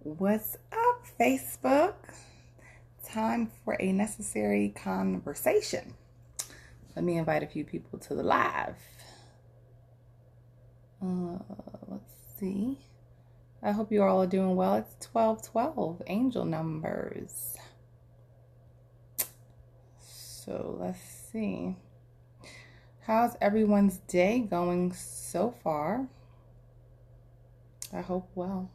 What's up, Facebook? Time for a necessary conversation. Let me invite a few people to the live. Let's see. I hope you all are doing well. It's 1212, angel numbers. So let's see. How's everyone's day going so far? I hope well.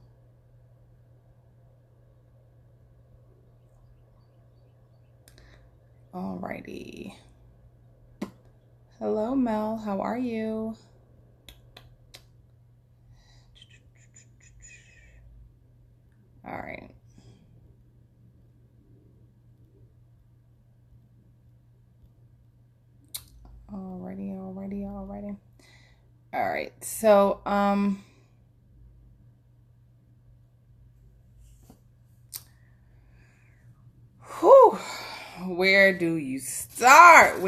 Alrighty. Hello, Mel. How are you? All right. Alrighty. All right. So, whew, where do you start?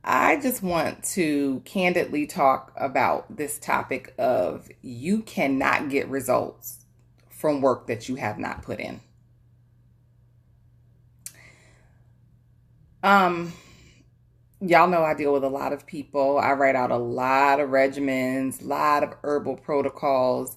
I just want to candidly talk about this topic of you cannot get results from work that you have not put in. Y'all know I deal with a lot of people. I write out a lot of regimens, a lot of herbal protocols.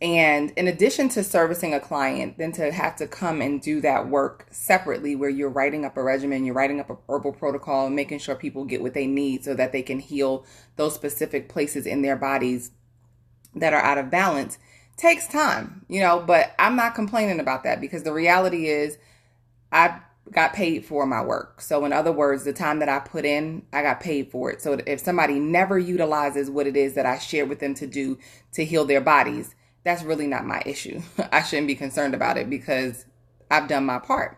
And in addition to servicing a client, then to have to come and do that work separately where you're writing up a regimen, you're writing up a herbal protocol, making sure people get what they need so that they can heal those specific places in their bodies that are out of balance, takes time, but I'm not complaining about that because the reality is I got paid for my work. So in other words, the time that I put in, I got paid for it. So if somebody never utilizes what it is that I shared with them to do to heal their bodies, that's really not my issue. I shouldn't be concerned about it because I've done my part.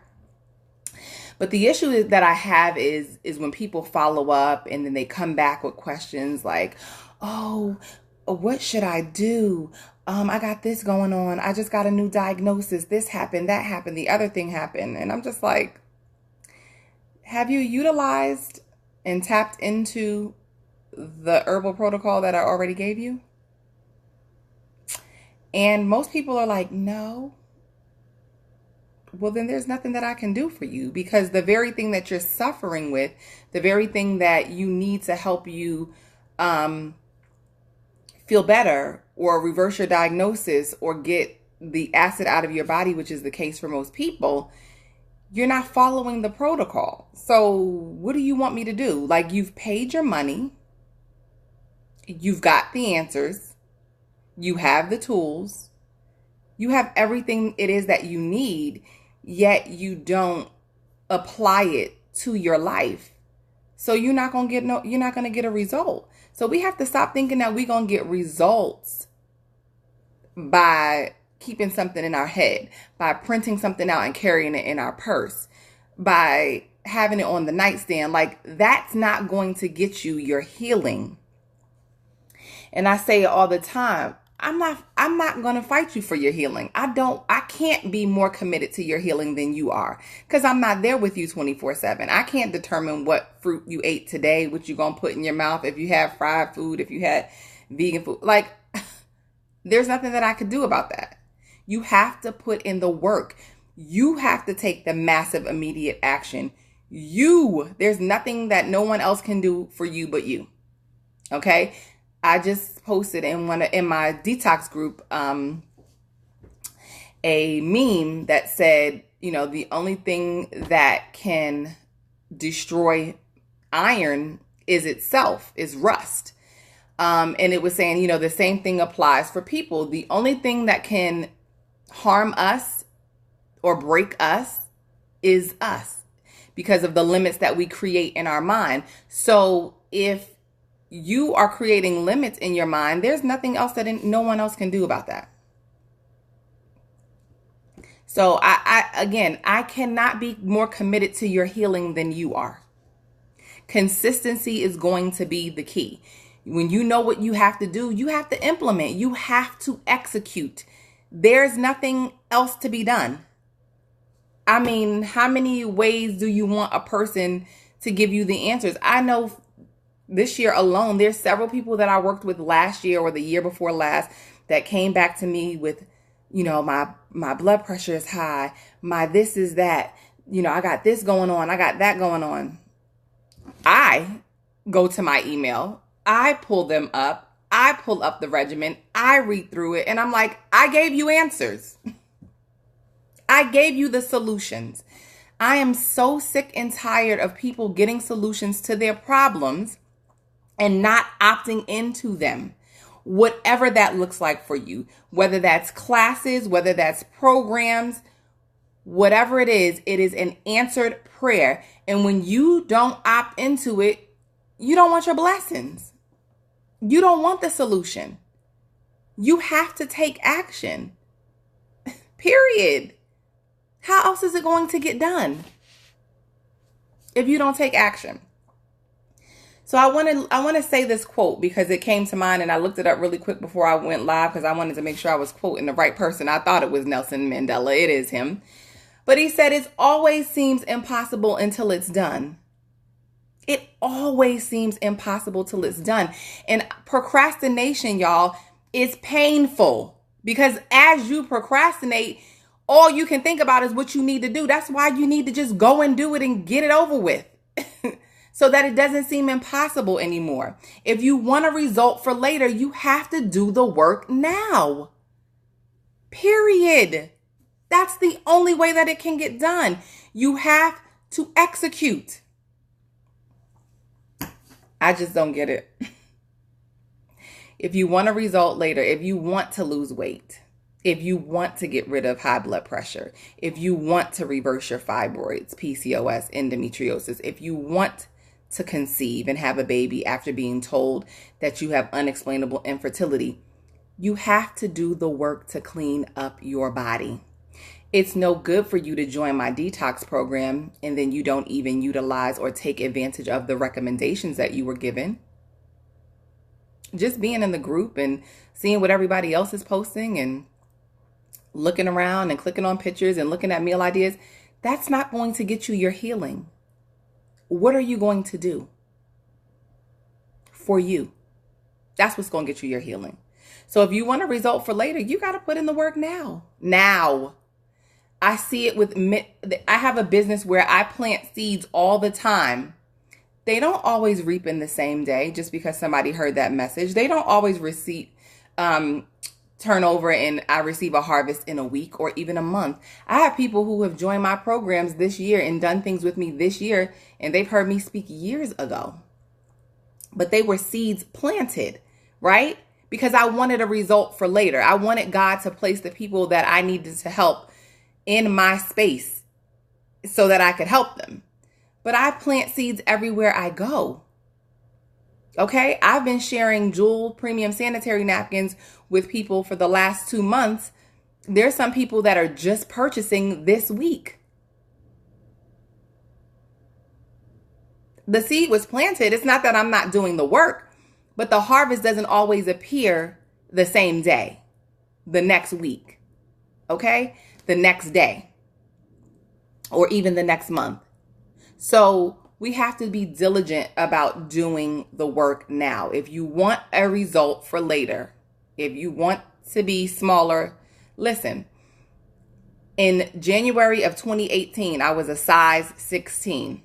But the issue that I have is when people follow up and then they come back with questions like, oh, what should I do? I got this going on. I just got a new diagnosis. This happened, that happened, the other thing happened. And I'm just like, have you utilized and tapped into the herbal protocol that I already gave you? And most people are like, no. Well, then there's nothing that I can do for you because the very thing that you're suffering with, the very thing that you need to help you feel better or reverse your diagnosis or get the acid out of your body, which is the case for most people, you're not following the protocol. So what do you want me to do? Like, you've paid your money. You've got the answers. You have the tools. You have everything it is that you need, yet you don't apply it to your life. So you're not going to get a result. So we have to stop thinking that we're going to get results by keeping something in our head, by printing something out and carrying it in our purse, by having it on the nightstand. Like, that's not going to get you your healing. And I say it all the time. I'm not going to fight you for your healing. I can't be more committed to your healing than you are because I'm not there with you 24/7. I can't determine what fruit you ate today, what you're going to put in your mouth, if you have fried food, if you had vegan food. Like, there's nothing that I could do about that. You have to put in the work. You have to take the massive immediate action. There's nothing that no one else can do for you but you. Okay? I just posted in my detox group a meme that said, the only thing that can destroy iron is rust. And it was saying, the same thing applies for people. The only thing that can harm us or break us is us because of the limits that we create in our mind. So if you are creating limits in your mind, there's nothing else that no one else can do about that. So I cannot be more committed to your healing than you are. Consistency is going to be the key. When you know what you have to do, you have to implement. You have to execute. There's nothing else to be done. I mean, how many ways do you want a person to give you the answers? I know this year alone, there's several people that I worked with last year or the year before last that came back to me with, my blood pressure is high, my this is that, I got this going on, I got that going on. I go to my email, I pull them up, I pull up the regimen, I read through it, and I'm like, I gave you answers. I gave you the solutions. I am so sick and tired of people getting solutions to their problems and not opting into them. Whatever that looks like for you, whether that's classes, whether that's programs, whatever it is an answered prayer. And when you don't opt into it, you don't want your blessings. You don't want the solution. You have to take action. Period. How else is it going to get done if you don't take action? So I want to say this quote because it came to mind and I looked it up really quick before I went live because I wanted to make sure I was quoting the right person. I thought it was Nelson Mandela. It is him. But he said, it always seems impossible until it's done. It always seems impossible till it's done. And procrastination, y'all, is painful because as you procrastinate, all you can think about is what you need to do. That's why you need to just go and do it and get it over with so that it doesn't seem impossible anymore. If you want a result for later, you have to do the work now. Period. That's the only way that it can get done. You have to execute. I just don't get it. If you want a result later, if you want to lose weight, if you want to get rid of high blood pressure, if you want to reverse your fibroids, PCOS, endometriosis, if you want to conceive and have a baby after being told that you have unexplainable infertility, you have to do the work to clean up your body. It's no good for you to join my detox program and then you don't even utilize or take advantage of the recommendations that you were given. Just being in the group and seeing what everybody else is posting and looking around and clicking on pictures and looking at meal ideas, that's not going to get you your healing. What are you going to do for you? That's what's going to get you your healing. So if you want a result for later, you got to put in the work now. Now. I see it I have a business where I plant seeds all the time. They don't always reap in the same day just because somebody heard that message. They don't always turnover and I receive a harvest in a week or even a month. I have people who have joined my programs this year and done things with me this year, and they've heard me speak years ago. But they were seeds planted, right? Because I wanted a result for later. I wanted God to place the people that I needed to help in my space so that I could help them. But I plant seeds everywhere I go. Okay, I've been sharing Jewel premium sanitary napkins with people for the last 2 months. There's some people that are just purchasing this week. The seed was planted. It's not that I'm not doing the work, but the harvest doesn't always appear the same day, the next week, okay? The next day, or even the next month. So we have to be diligent about doing the work now. If you want a result for later, if you want to be smaller, listen. In January of 2018, I was a size 16.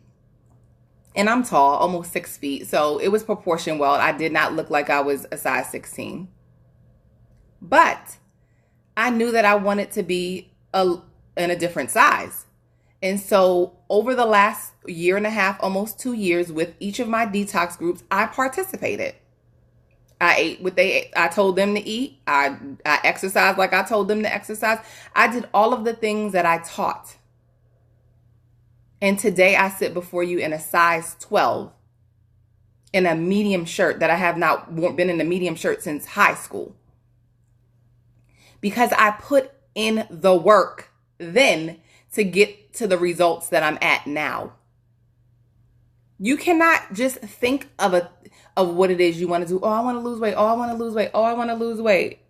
And I'm tall, almost 6 feet. So it was proportioned well. I did not look like I was a size 16. But I knew that I wanted to be in a different size. And so over the last year and a half, almost 2 years, with each of my detox groups, I participated. I ate what I told them to eat. I exercised like I told them to exercise. I did all of the things that I taught. And today I sit before you in a size 12 in a medium shirt that I have not been in a medium shirt since high school. Because I put in the work then to get to the results that I'm at now. You cannot just think of what it is you want to do. Oh, I want to lose weight. Oh, I want to lose weight. Oh, I want to lose weight.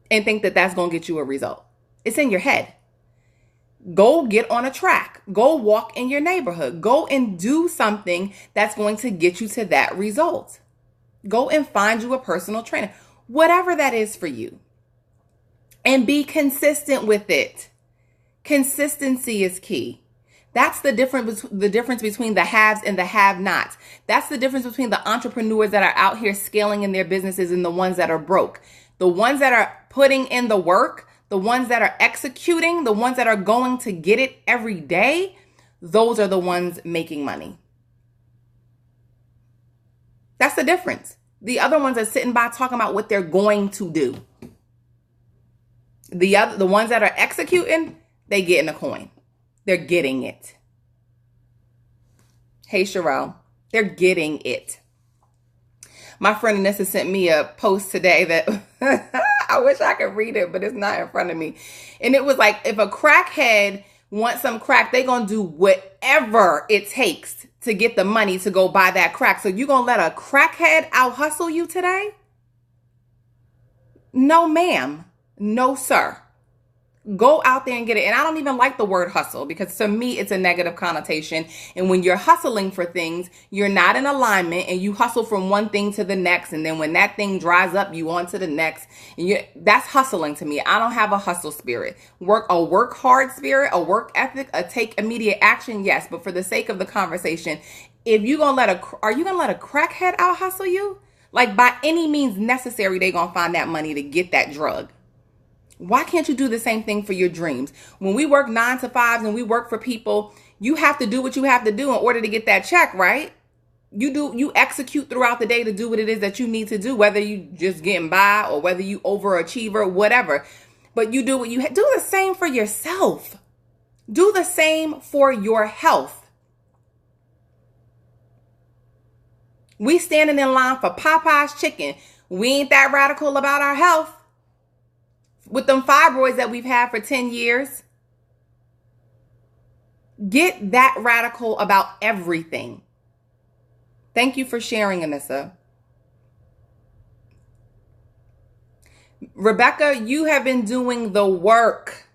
And think that that's going to get you a result. It's in your head. Go get on a track. Go walk in your neighborhood. Go and do something that's going to get you to that result. Go and find you a personal trainer. Whatever that is for you. And be consistent with it. Consistency is key. That's the difference between the haves and the have-nots. That's the difference between the entrepreneurs that are out here scaling in their businesses and the ones that are broke. The ones that are putting in the work, the ones that are executing, the ones that are going to get it every day, those are the ones making money. That's the difference. The other ones are sitting by talking about what they're going to do. The ones that are executing, they getting a coin. They're getting it. Hey, Sherelle, they're getting it. My friend Anissa sent me a post today that I wish I could read it, but it's not in front of me. And it was like, if a crackhead wants some crack, they're going to do whatever it takes to get the money to go buy that crack. So you going to let a crackhead out hustle you today? No, ma'am. No, sir. Go out there and get it. And I don't even like the word hustle because to me, it's a negative connotation. And when you're hustling for things, you're not in alignment and you hustle from one thing to the next. And then when that thing dries up, you on to the next. And that's hustling to me. I don't have a hustle spirit. A work hard spirit, a work ethic, a take immediate action. Yes. But for the sake of the conversation, are you going to let a crackhead out hustle you? Like by any means necessary, they're going to find that money to get that drug. Why can't you do the same thing for your dreams? When we work 9 to 5s and we work for people, you have to do what you have to do in order to get that check, right? You execute throughout the day to do what it is that you need to do, whether you just getting by or whether you overachiever, whatever. But you do what you do the same for yourself. Do the same for your health. We standing in line for Popeye's chicken. We ain't that radical about our health. With them fibroids that we've had for 10 years. Get that radical about everything. Thank you for sharing, Anissa. Rebecca, you have been doing the work.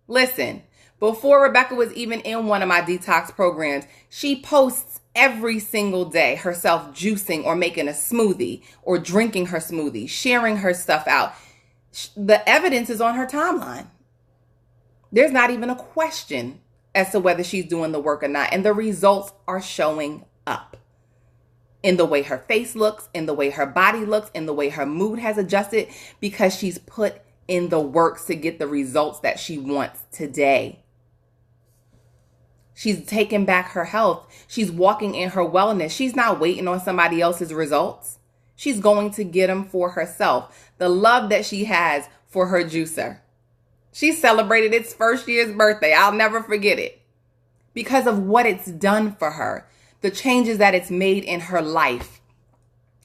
Listen, before Rebecca was even in one of my detox programs, she posts every single day herself juicing or making a smoothie or drinking her smoothie, sharing her stuff out. The evidence is on her timeline. There's not even a question as to whether she's doing the work or not. And the results are showing up in the way her face looks, in the way her body looks, in the way her mood has adjusted because she's put in the work to get the results that she wants today. She's taking back her health. She's walking in her wellness. She's not waiting on somebody else's results. She's going to get them for herself. The love that she has for her juicer. She celebrated its first year's birthday. I'll never forget it. Because of what it's done for her. The changes that it's made in her life.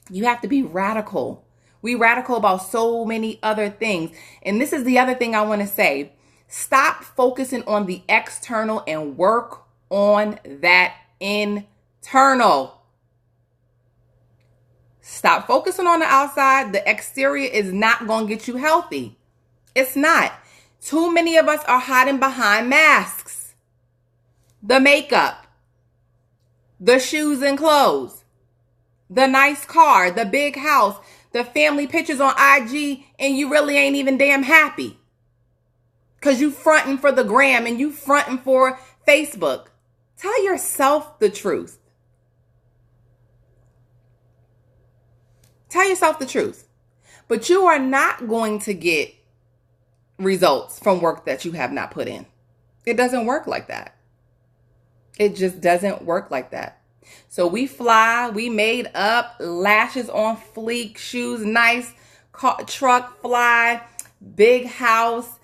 You have to be radical. We radical about so many other things. And this is the other thing I want to say. Stop focusing on the external and work on that internal. Stop focusing on the outside. The exterior is not going to get you healthy. It's not. Too many of us are hiding behind masks. The makeup, the shoes and clothes, the nice car, the big house, the family pictures on IG, and you really ain't even damn happy. Because you fronting for the gram and you fronting for Facebook. Tell yourself the truth. Tell yourself the truth. But you are not going to get results from work that you have not put in. It doesn't work like that. It just doesn't work like that. So we fly, we made up, lashes on fleek, shoes nice, truck fly, big house,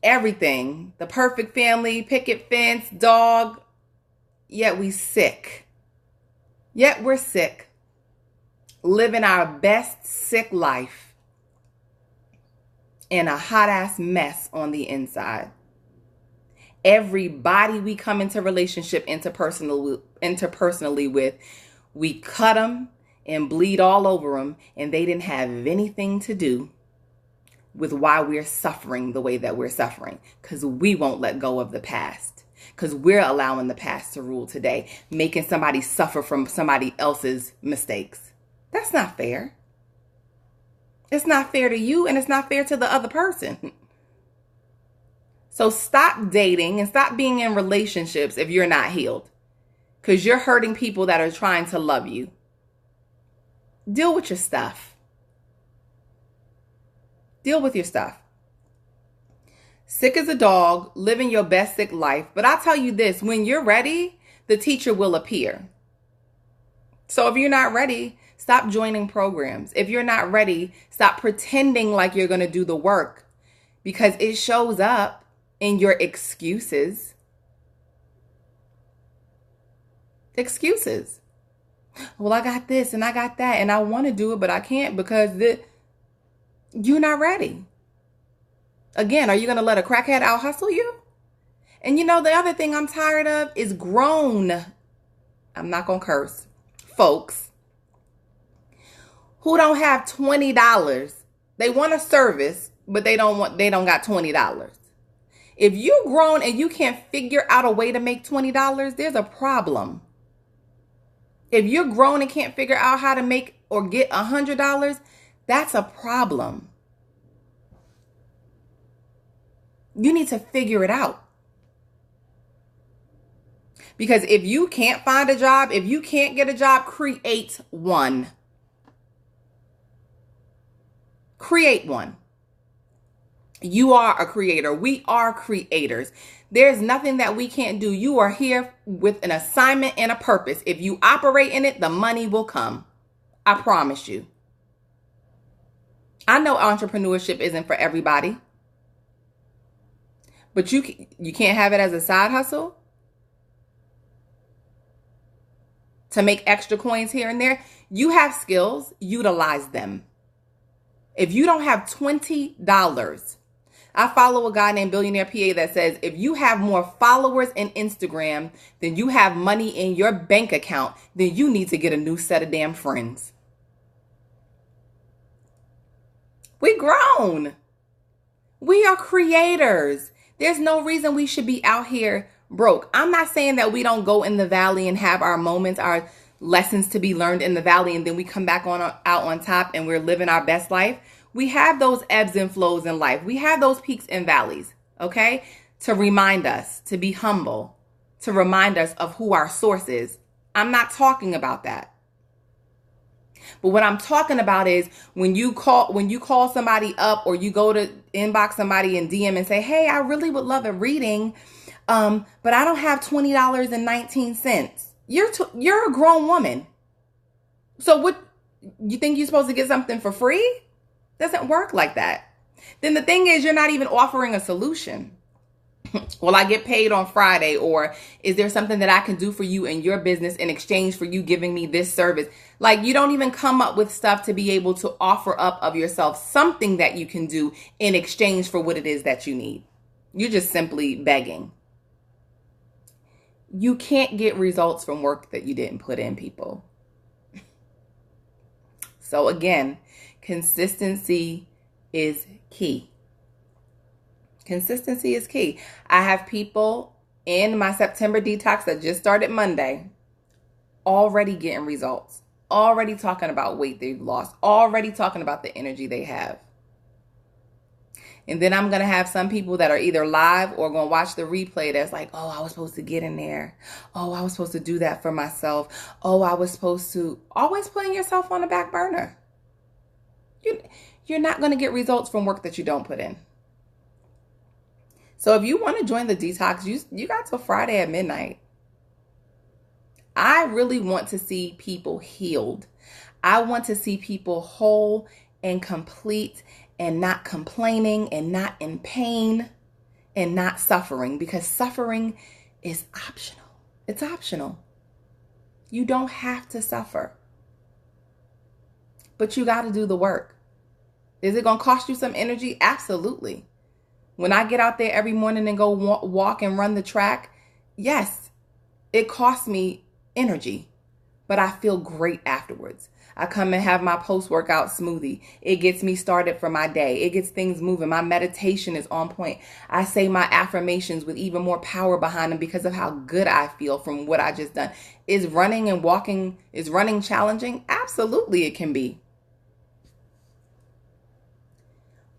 everything. The perfect family, picket fence, dog. Yet we sick. Yet we're sick. Living our best sick life in a hot ass mess on the inside. Everybody we come into relationship interpersonally with, we cut them and bleed all over them, and they didn't have anything to do with why we're suffering the way that we're suffering, because we won't let go of the past, because we're allowing the past to rule today, making somebody suffer from somebody else's mistakes. That's not fair. It's not fair to you and it's not fair to the other person. So stop dating and stop being in relationships if you're not healed, because you're hurting people that are trying to love you. Deal with your stuff. Deal with your stuff. Sick as a dog, living your best sick life. But I'll tell you this, when you're ready, the teacher will appear. So if you're not ready, stop joining programs. If you're not ready, stop pretending like you're going to do the work, because it shows up in your excuses. Excuses. Well, I got this and I got that and I want to do it, but I can't because you're not ready. Again, are you going to let a crackhead out hustle you? And the other thing I'm tired of is grown, I'm not going to curse, folks who don't have $20. They want a service, but they don't got $20. If you're grown and you can't figure out a way to make $20, there's a problem. If you're grown and can't figure out how to make or get $100, that's a problem. You need to figure it out. Because if you can't find a job, if you can't get a job, create one. Create one. You are a creator. We are creators. There's nothing that we can't do. You are here with an assignment and a purpose. If you operate in it, the money will come. I promise you. I know entrepreneurship isn't for everybody. But you can't have it as a side hustle to make extra coins here and there. You have skills, utilize them. If you don't have $20, I follow a guy named Billionaire PA that says if you have more followers in Instagram than you have money in your bank account, then you need to get a new set of damn friends. We grown. We are creators. There's no reason we should be out here broke. I'm not saying that we don't go in the valley and have our moments, our lessons to be learned in the valley, and then we come back out on top and we're living our best life. We have those ebbs and flows in life. We have those peaks and valleys, okay? To remind us to be humble, to remind us of who our source is. I'm not talking about that. But what I'm talking about is when you call somebody up or you go to inbox somebody in DM and say, hey, I really would love a reading, but I don't have $20.19. You're a grown woman. So what, you think you're supposed to get something for free? Doesn't work like that. Then the thing is, you're not even offering a solution. Will I get paid on Friday? Or is there something that I can do for you in your business in exchange for you giving me this service? Like, you don't even come up with stuff to be able to offer up of yourself something that you can do in exchange for what it is that you need. You're just simply begging. You can't get results from work that you didn't put in, people. So again, consistency is key. Consistency is key. I have people in my September detox that just started Monday already getting results, already talking about weight they've lost, already talking about the energy they have. And then I'm going to have some people that are either live or going to watch the replay that's like, oh, I was supposed to get in there. Oh, I was supposed to do that for myself. Oh, I was supposed to. Always putting yourself on the back burner. You're not going to get results from work that you don't put in. So if you want to join the detox, you got till Friday at midnight. I really want to see people healed. I want to see people whole and complete and not complaining and not in pain and not suffering, because suffering is optional. It's optional. You don't have to suffer, but you got to do the work. Is it going to cost you some energy? Absolutely. When I get out there every morning and go walk and run the track, yes, it costs me energy, but I feel great afterwards. I come and have my post-workout smoothie. It gets me started for my day. It gets things moving. My meditation is on point. I say my affirmations with even more power behind them because of how good I feel from what I just done. Is running challenging? Absolutely, it can be.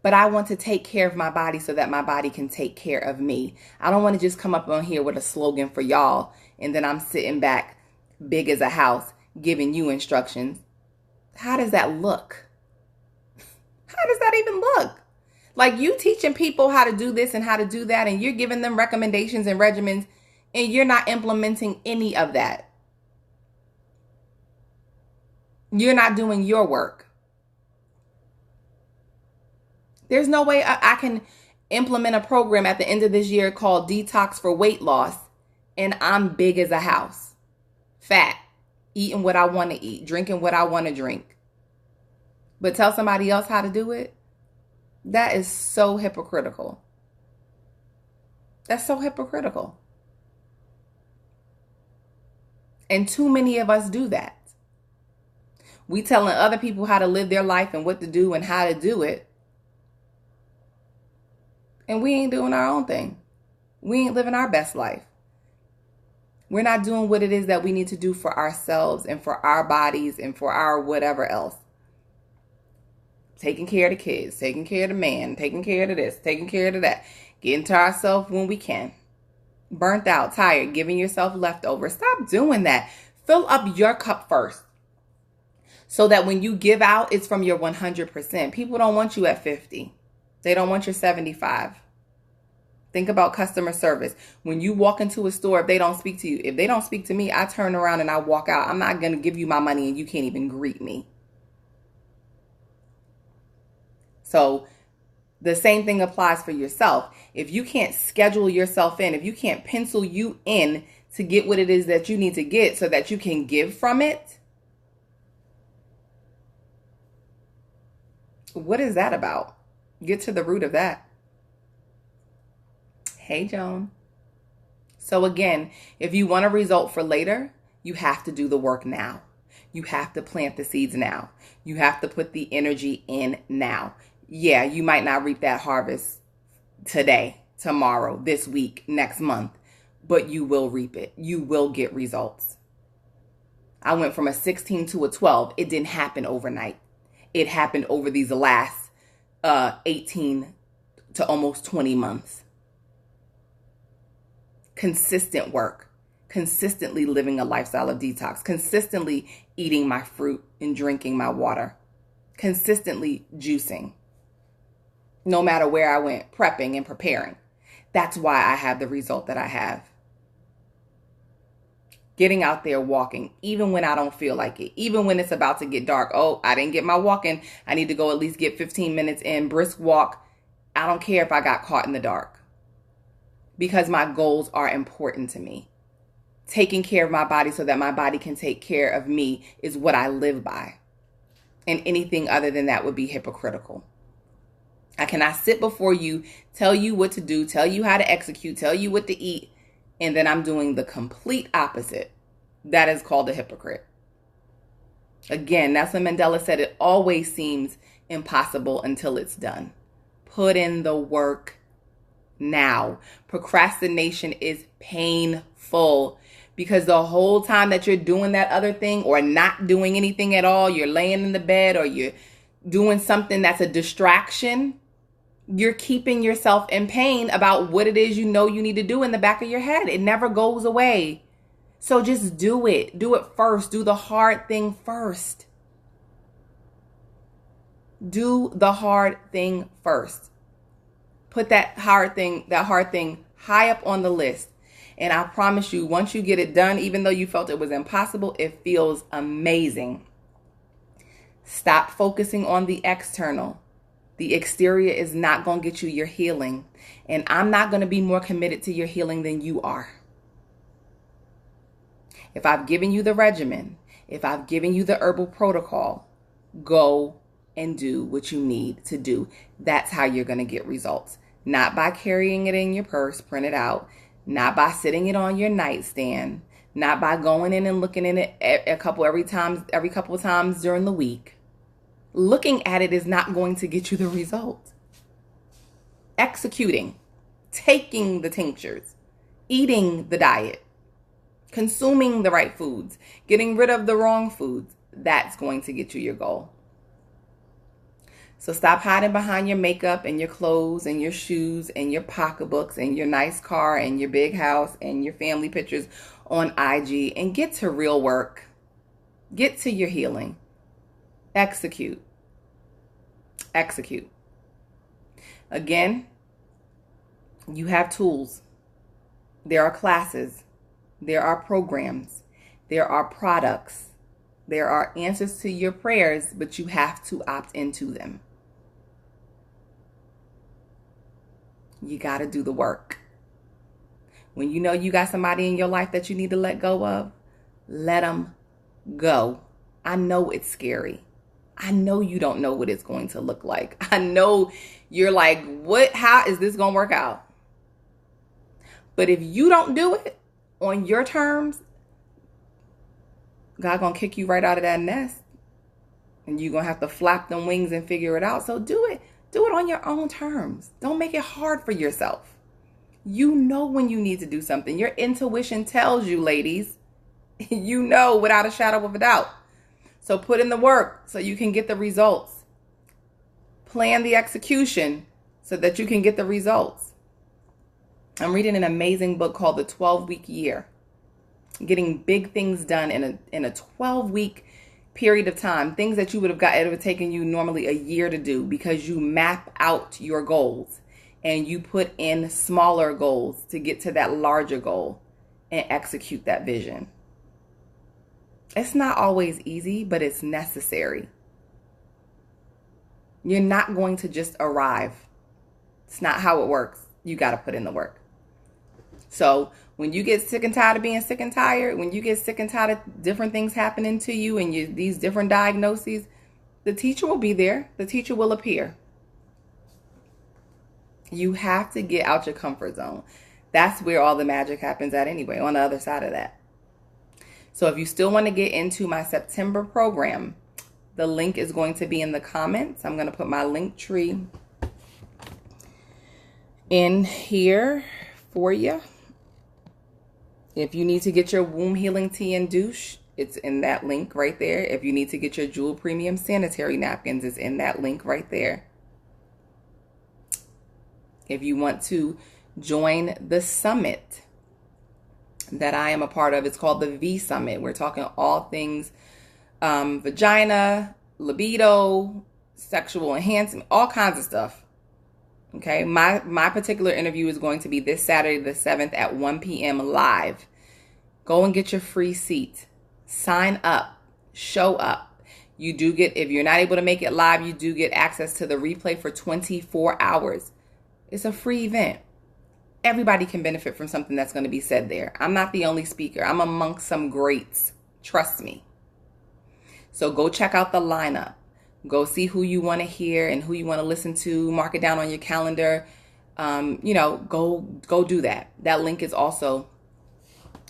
But I want to take care of my body so that my body can take care of me. I don't want to just come up on here with a slogan for y'all and then I'm sitting back big as a house giving you instructions. How does that look? How does that even look? Like, you teaching people how to do this and how to do that, and you're giving them recommendations and regimens, and you're not implementing any of that. You're not doing your work. There's no way I can implement a program at the end of this year called Detox for Weight Loss, and I'm big as a house, fat, eating what I want to eat, drinking what I want to drink, but tell somebody else how to do it. That is so hypocritical. That's so hypocritical. And too many of us do that. We telling other people how to live their life and what to do and how to do it. And we ain't doing our own thing. We ain't living our best life. We're not doing what it is that we need to do for ourselves and for our bodies and for our whatever else. Taking care of the kids, taking care of the man, taking care of this, taking care of that. Getting to ourselves when we can. Burnt out, tired, giving yourself leftovers. Stop doing that. Fill up your cup first. So that when you give out, it's from your 100%. People don't want you at 50. They don't want your 75. Think about customer service. When you walk into a store, if they don't speak to you, if they don't speak to me, I turn around and I walk out. I'm not going to give you my money and you can't even greet me. So the same thing applies for yourself. If you can't schedule yourself in, if you can't pencil you in to get what it is that you need to get so that you can give from it, what is that about? Get to the root of that. Hey, Joan. So again, if you want a result for later, you have to do the work now. You have to plant the seeds now. You have to put the energy in now. Yeah, you might not reap that harvest today, tomorrow, this week, next month, but you will reap it. You will get results. I went from a 16 to a 12. It didn't happen overnight. It happened over these last 18 to almost 20 months. Consistent work, consistently living a lifestyle of detox, consistently eating my fruit and drinking my water, consistently juicing. No matter where I went, prepping and preparing. That's why I have the result that I have. Getting out there walking, even when I don't feel like it, even when it's about to get dark. Oh, I didn't get my walk in. I need to go at least get 15 minutes in, brisk walk. I don't care if I got caught in the dark. Because my goals are important to me. Taking care of my body so that my body can take care of me is what I live by. And anything other than that would be hypocritical. I cannot sit before you, tell you what to do, tell you how to execute, tell you what to eat, and then I'm doing the complete opposite. That is called a hypocrite. Again, Nelson Mandela said it always seems impossible until it's done. Put in the work now. Procrastination is painful because the whole time that you're doing that other thing or not doing anything at all, you're laying in the bed or you're doing something that's a distraction, you're keeping yourself in pain about what it is you know you need to do in the back of your head. It never goes away. So just do it. Do it first. Do the hard thing first. Do the hard thing first. Put that hard thing high up on the list. And I promise you, once you get it done, even though you felt it was impossible, it feels amazing. Stop focusing on the external. The exterior is not going to get you your healing. And I'm not going to be more committed to your healing than you are. If I've given you the regimen, if I've given you the herbal protocol, go and do what you need to do. That's how you're going to get results. Not by carrying it in your purse, print it out. Not by sitting it on your nightstand. Not by going in and looking in it every couple of times during the week. Looking at it is not going to get you the result. Executing, taking the tinctures, eating the diet, consuming the right foods, getting rid of the wrong foods, that's going to get you your goal. So stop hiding behind your makeup and your clothes and your shoes and your pocketbooks and your nice car and your big house and your family pictures on IG and get to real work. Get to your healing. Execute. Execute. Again, you have tools. There are classes. There are programs. There are products. There are answers to your prayers, but you have to opt into them. You got to do the work. When you know you got somebody in your life that you need to let go of, let them go. I know it's scary. I know you don't know what it's going to look like. I know you're like, what? How is this going to work out? But if you don't do it on your terms, God going to kick you right out of that nest. And you're going to have to flap them wings and figure it out. So do it. Do it on your own terms. Don't make it hard for yourself. You know when you need to do something. Your intuition tells you, ladies. You know without a shadow of a doubt. So put in the work so you can get the results. Plan the execution so that you can get the results. I'm reading an amazing book called The 12-Week Year. Getting big things done in a 12-week period of time. Things that you would have got, it would have taken you normally a year to do because you map out your goals and you put in smaller goals to get to that larger goal and execute that vision. It's not always easy, but it's necessary. You're not going to just arrive. It's not how it works. You got to put in the work. So when you get sick and tired of being sick and tired, when you get sick and tired of different things happening to you and these different diagnoses, the teacher will be there. The teacher will appear. You have to get out your comfort zone. That's where all the magic happens at anyway, on the other side of that. So if you still want to get into my September program, the link is going to be in the comments. I'm going to put my link tree in here for you. If you need to get your womb healing tea and douche, it's in that link right there. If you need to get your Jewel Premium sanitary napkins, it's in that link right there. If you want to join the summit that I am a part of, it's called the V Summit. We're talking all things vagina, libido, sexual enhancement, all kinds of stuff. Okay, my particular interview is going to be this Saturday the 7th at 1 p.m. live. Go and get your free seat. Sign up. Show up. You do get, if you're not able to make it live, you do get access to the replay for 24 hours. It's a free event. Everybody can benefit from something that's going to be said there. I'm not the only speaker. I'm amongst some greats. Trust me. So go check out the lineup. Go see who you want to hear and who you want to listen to. Mark it down on your calendar. Go do that. That link is also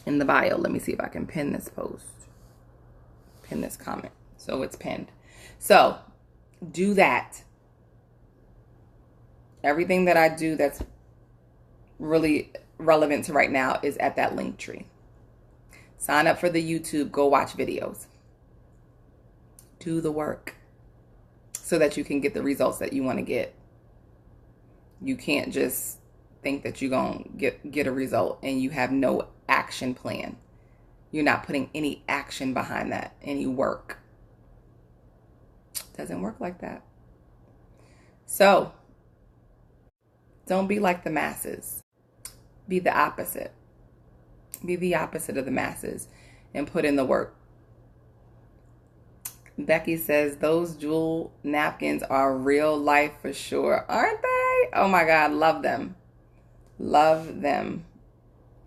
in the bio. Let me see if I can pin this post. Pin this comment. So it's pinned. So do that. Everything that I do that's really relevant to right now is at that link tree. Sign up for the YouTube. Go watch videos. Do the work so that you can get the results that you want to get. You can't just think that you're going to get a result and you have no action plan. You're not putting any action behind that, any work. It doesn't work like that. So, don't be like the masses. Be the opposite. Be the opposite of the masses and put in the work. Becky says, those Jewel napkins are real life for sure, aren't they? Oh my God, love them. Love them.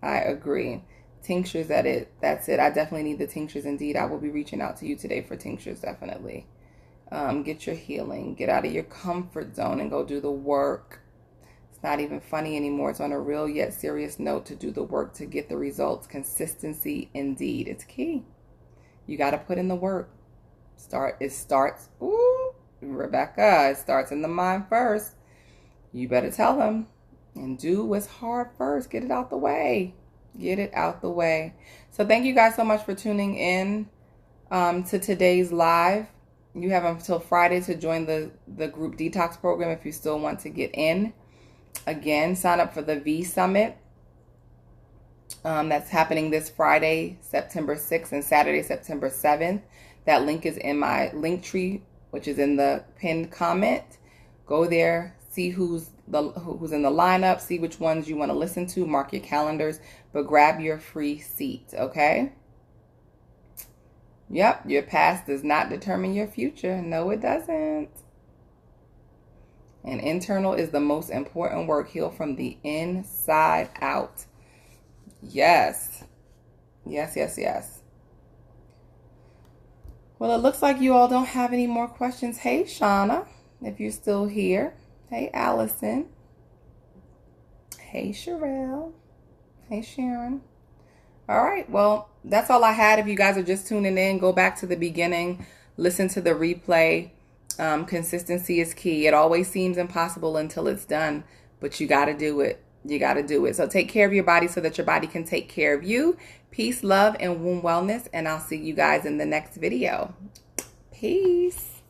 I agree. Tinctures, that's it. I definitely need the tinctures indeed. I will be reaching out to you today for tinctures, definitely. Get your healing. Get out of your comfort zone and go do the work. It's not even funny anymore. It's on a real yet serious note to do the work to get the results. Consistency indeed. It's key. You got to put in the work. It starts, Rebecca, it starts in the mind first. You better tell them and do what's hard first. Get it out the way. Get it out the way. So thank you guys so much for tuning in to today's live. You have until Friday to join the group detox program if you still want to get in. Again, sign up for the V Summit. That's happening this Friday, September 6th, and Saturday, September 7th. That link is in my link tree, which is in the pinned comment. Go there, see who's in the lineup, see which ones you want to listen to, mark your calendars, but grab your free seat, okay? Yep, your past does not determine your future. No, it doesn't. And internal is the most important work. Heal from the inside out. Yes. Yes, yes, yes. Well, it looks like you all don't have any more questions. Hey, Shauna, if you're still here. Hey, Allison. Hey, Sherelle. Hey, Sharon. All right, well, that's all I had. If you guys are just tuning in, go back to the beginning, listen to the replay. Consistency is key. It always seems impossible until it's done, but you got to do it. You got to do it. So take care of your body so that your body can take care of you. Peace, love, and womb wellness. And I'll see you guys in the next video. Peace.